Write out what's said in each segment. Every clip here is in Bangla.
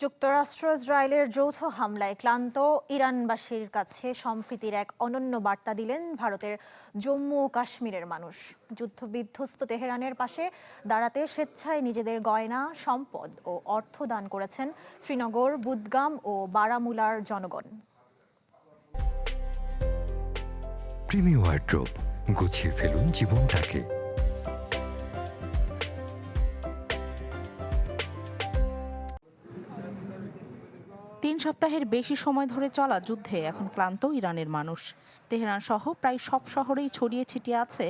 যুক্তরাষ্ট্র ইসরায়েলের যৌথ হামলায় ক্লান্ত ইরানবাসীর কাছে সম্প্রীতির এক অনন্য বার্তা দিলেন ভারতের জম্মু ও কাশ্মীরের মানুষ। যুদ্ধবিধ্বস্ত তেহরানের পাশে দাঁড়াতে স্বেচ্ছায় নিজেদের গয়না, সম্পদ ও অর্থ দান করেছেন শ্রীনগর, বুদগাম ও বারামুলার জনগণ। প্রিমি ওয়ার্ড্রোব, গুছিয়ে ফেলুন জীবনটাকে। ৩ সপ্তাহের বেশি সময় ধরে চলা যুদ্ধে এখন ক্লান্ত ইরানের মানুষ। তেহরান সহ প্রায় সব শহরেই ছড়িয়ে ছিটিয়ে আছে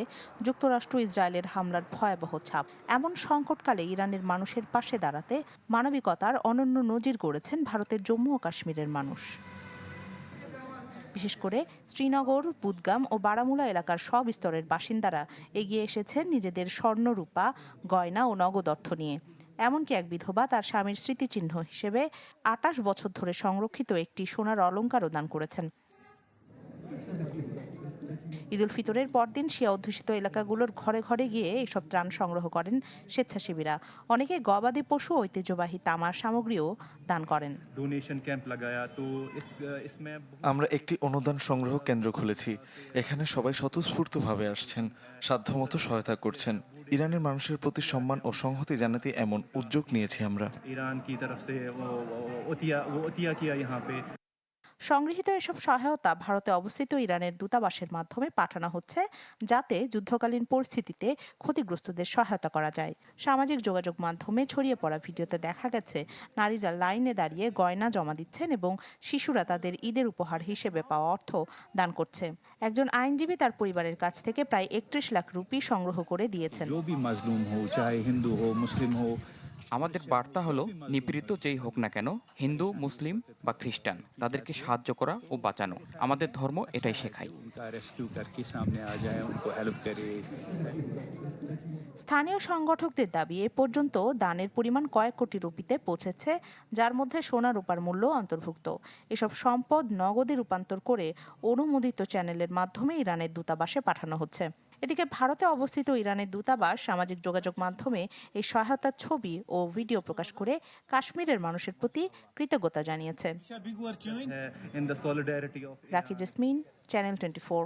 যুক্তরাষ্ট্র ইসরায়েলের হামলার ভয়াবহ ছাপ। এমন সংকটকালে ইরানের মানুষের পাশে দাঁড়াতে মানবিকতার অনন্য নজির গড়েছেন ভারতের জম্মু ও কাশ্মীরের মানুষ। বিশেষ করে শ্রীনগর, বুদগাম ও বারামুলা এলাকার সব স্তরের বাসিন্দারা এগিয়ে এসেছেন নিজেদের স্বর্ণ, রূপা, গয়না ও নগদ অর্থ নিয়ে। এমনকি এক বিধবা তার স্বামীর স্মৃতিচিহ্ন হিসেবে ২৮ বছর ধরে সংরক্ষিত একটি সোনার অলংকারও দান করেছেন। ঈদুল ফিতরের পরদিন শিয়া অধ্যুষিত এলাকাগুলোর ঘরে ঘরে গিয়ে এসব ত্রাণ সংগ্রহ করেন স্বেচ্ছাসেবীরা। অনেকে গবাদি পশু, ঐতিহ্যবাহী তামার সামগ্রীও দান করেন। আমরা একটি অনুদান সংগ্রহ কেন্দ্র খুলেছি। এখানে সবাই স্বতঃস্ফূর্তভাবে আসছেন, সাধ্যমতো সহায়তা করছেন। ইরানের মানুষের প্রতি সম্মান ও সংহতি জানাতে এমন উদ্যোগ নিয়েছি আমরা। সংগৃহীত এসব সহায়তা ভারতে অবস্থিত ইরানের দূতাবাসের মাধ্যমে পাঠানো হচ্ছে, যাতে যুদ্ধকালীন পরিস্থিতিতে ক্ষতিগ্রস্তদের সহায়তা করা যায়। সামাজিক যোগাযোগ মাধ্যমে ছড়িয়ে পড়া ভিডিওতে দেখা গেছে নারীরা লাইনে দাঁড়িয়ে গয়না জমা দিচ্ছেন এবং শিশুরা তাদের ঈদের উপহার হিসেবে পাওয়া অর্থ দান করছে। একজন আইনজীবী তার পরিবারের কাছ থেকে প্রায় ৩১ লাখ রুপি সংগ্রহ করে দিয়েছেন। আমাদের বার্তা হলো, নিপীড়িত যেই হোক না কেন, হিন্দু, মুসলিম বা খ্রিস্টান, তাদেরকে সাহায্য করা ও বাঁচানো আমাদের ধর্ম এটাই শেখায়। স্থানীয় সংগঠকদের দাবি, এ পর্যন্ত দানের পরিমাণ কয়েক কোটি রুপিতে পৌঁছেছে, যার মধ্যে সোনা, রূপার মূল্য অন্তর্ভুক্ত। এসব সম্পদ নগদে রূপান্তর করে অনুমোদিত চ্যানেলের মাধ্যমে ইরানের দূতাবাসে পাঠানো হচ্ছে। এদিকে ভারতে অবস্থিত ইরানের দূতাবাস সামাজিক যোগাযোগ মাধ্যমে এই সহায়তার ছবি ও ভিডিও প্রকাশ করে কাশ্মীরের মানুষের প্রতি কৃতজ্ঞতা জানিয়েছে। রাখি জেসমিন, চ্যানেল 24।